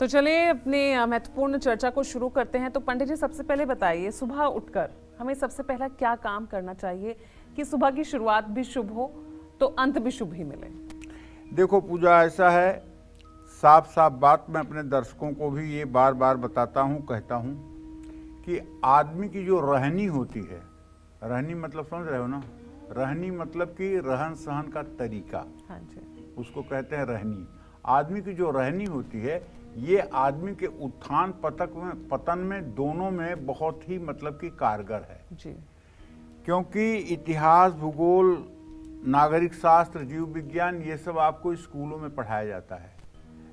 तो चलिए अपनी महत्वपूर्ण चर्चा को शुरू करते हैं। तो पंडित जी, सबसे पहले बताइए, सुबह उठकर हमें सबसे पहला क्या काम करना चाहिए कि सुबह की शुरुआत भी शुभ हो तो अंत भी शुभ ही मिले? देखो पूजा, ऐसा है, साफ साफ बात मैं अपने दर्शकों को भी ये बार बार बताता हूँ, कहता हूँ कि आदमी की जो रहनी होती है, रहनी मतलब समझ रहे हो ना, रहनी मतलब कि रहन सहन का तरीका, हाँ जी, उसको कहते हैं रहनी। आदमी की जो रहनी होती है, ये आदमी के उत्थान पतन में दोनों में बहुत ही मतलब कि कारगर है जी। क्योंकि इतिहास, भूगोल, नागरिक शास्त्र, जीव विज्ञान, ये सब आपको स्कूलों में पढ़ाया जाता है,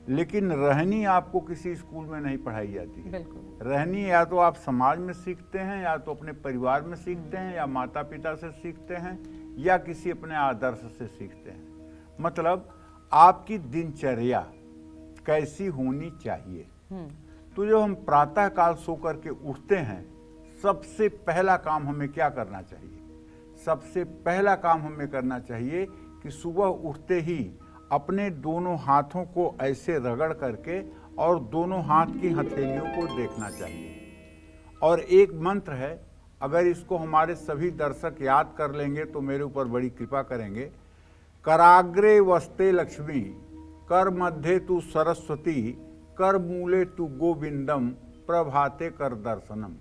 लेकिन रहनी आपको किसी स्कूल में नहीं पढ़ाई जाती है। बिल्कुल। रहनी या तो आप समाज में सीखते हैं, या तो अपने परिवार में सीखते हैं, या माता पिता से सीखते हैं, या किसी अपने आदर्श से सीखते हैं। मतलब आपकी दिनचर्या कैसी होनी चाहिए। तो जब हम प्रातः काल सो करके उठते हैं, सबसे पहला काम हमें क्या करना चाहिए? सबसे पहला काम हमें करना चाहिए कि सुबह उठते ही अपने दोनों हाथों को ऐसे रगड़ करके और दोनों हाथ की हथेलियों को देखना चाहिए। और एक मंत्र है, अगर इसको हमारे सभी दर्शक याद कर लेंगे तो मेरे ऊपर बड़ी कृपा करेंगे। कराग्रे वस्ते लक्ष्मी, कर मध्य तु सरस्वती, कर मूले तु गोविंदम, प्रभाते कर दर्शनम।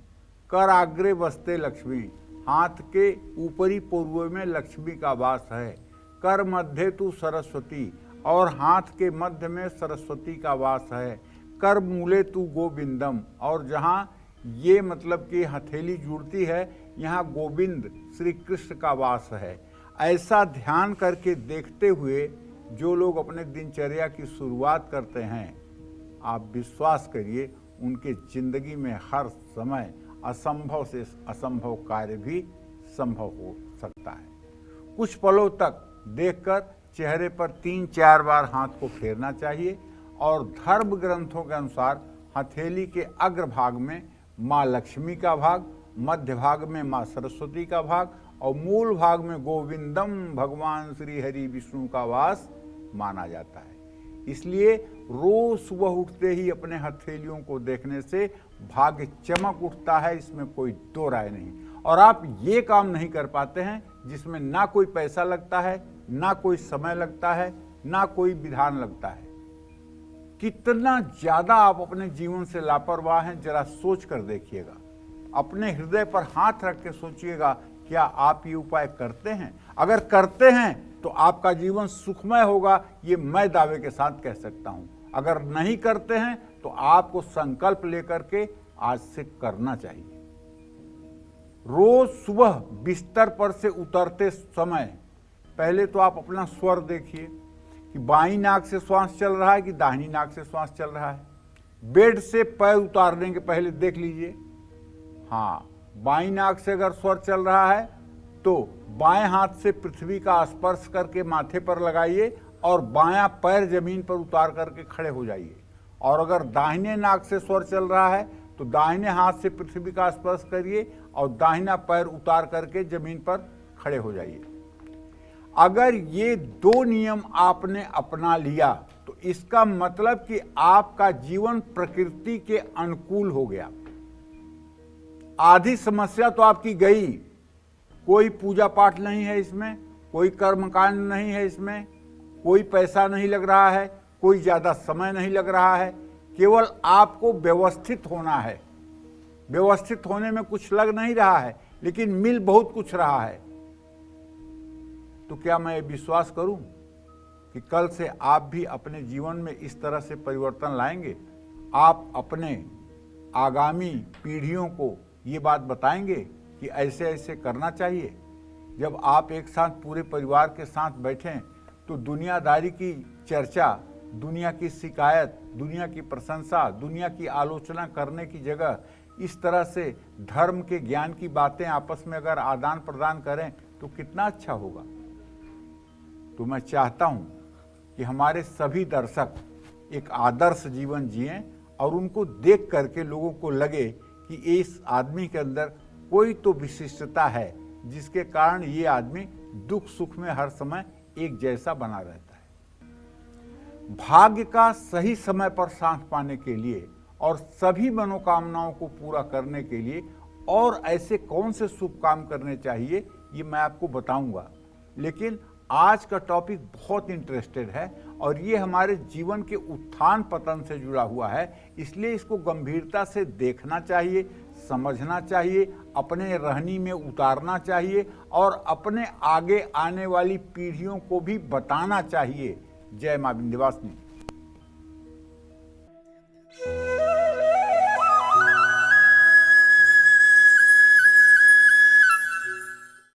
कर आग्रे वस्ते लक्ष्मी, हाथ के ऊपरी पूर्व में लक्ष्मी का वास है। कर मध्य तु सरस्वती, और हाथ के मध्य में सरस्वती का वास है। कर मूले तु गोविंदम, और जहाँ ये मतलब कि हथेली जुड़ती है, यहाँ गोविंद श्री कृष्ण का वास है। ऐसा ध्यान करके देखते हुए जो लोग अपने दिनचर्या की शुरुआत करते हैं, आप विश्वास करिए उनके जिंदगी में हर समय असंभव से असंभव कार्य भी संभव हो सकता है। कुछ पलों तक देखकर चेहरे पर 3-4 बार हाथ को फेरना चाहिए, और धर्म ग्रंथों के अनुसार हथेली के अग्रभाग में माँ लक्ष्मी का भाग, मध्य भाग में माँ सरस्वती का भाग, और मूल भाग में गोविंदम भगवान श्री हरि विष्णु का वास माना जाता है। इसलिए रोज सुबह उठते ही अपने हथेलियों को देखने से भाग्य चमक उठता है, इसमें कोई दो राय नहीं। और आप ये काम नहीं कर पाते हैं जिसमें ना कोई पैसा लगता है, ना कोई समय लगता है, ना कोई विधान लगता है। कितना ज्यादा आप अपने जीवन से लापरवाह हैं, जरा सोच कर देखिएगा। अपने हृदय पर हाथ रख के सोचिएगा, क्या आप ये उपाय करते हैं? अगर करते हैं तो आपका जीवन सुखमय होगा, ये मैं दावे के साथ कह सकता हूं। अगर नहीं करते हैं तो आपको संकल्प लेकर के आज से करना चाहिए। रोज सुबह बिस्तर पर से उतरते समय पहले तो आप अपना स्वर देखिए कि बाईं नाक से श्वास चल रहा है कि दाहिनी नाक से श्वास चल रहा है। बेड से पैर उतारने के पहले देख लीजिए, हाँ, बाईं नाक से अगर स्वर चल रहा है तो बाएं हाथ से पृथ्वी का स्पर्श करके माथे पर लगाइए और बायां पैर जमीन पर उतार करके खड़े हो जाइए। और अगर दाहिने नाक से स्वर चल रहा है तो दाहिने हाथ से पृथ्वी का स्पर्श करिए और दाहिना पैर उतार करके जमीन पर खड़े हो जाइए। अगर ये दो नियम आपने अपना लिया तो इसका मतलब कि आपका जीवन प्रकृति के अनुकूल हो गया। आधी समस्या तो आपकी गई। कोई पूजा पाठ नहीं है इसमें, कोई कर्मकांड नहीं है इसमें, कोई पैसा नहीं लग रहा है, कोई ज्यादा समय नहीं लग रहा है, केवल आपको व्यवस्थित होना है। व्यवस्थित होने में कुछ लग नहीं रहा है, लेकिन मिल बहुत कुछ रहा है। तो क्या मैं विश्वास करूं कि कल से आप भी अपने जीवन में इस तरह से परिवर्तन लाएंगे? आप अपने आगामी पीढ़ियों को ये बात बताएंगे कि ऐसे ऐसे करना चाहिए। जब आप एक साथ पूरे परिवार के साथ बैठें तो दुनियादारी की चर्चा, दुनिया की शिकायत, दुनिया की प्रशंसा, दुनिया की आलोचना करने की जगह इस तरह से धर्म के ज्ञान की बातें आपस में अगर आदान प्रदान करें तो कितना अच्छा होगा। तो मैं चाहता हूं कि हमारे सभी दर्शक एक आदर्श जीवन जिएं और उनको देख करके लोगों को लगे कि इस आदमी के अंदर कोई तो विशिष्टता है जिसके कारण ये आदमी दुख सुख में हर समय एक जैसा बना रहता है। भाग्य का सही समय पर साथ पाने के लिए और सभी मनोकामनाओं को पूरा करने के लिए और ऐसे कौन से शुभ काम करने चाहिए ये मैं आपको बताऊंगा। लेकिन आज का टॉपिक बहुत इंटरेस्टेड है और ये हमारे जीवन के उत्थान पतन से जुड़ा हुआ है, इसलिए इसको गंभीरता से देखना चाहिए, समझना चाहिए, अपने रहनी में उतारना चाहिए और अपने आगे आने वाली पीढ़ियों को भी बताना चाहिए। जय मां विंध्यवासिनी।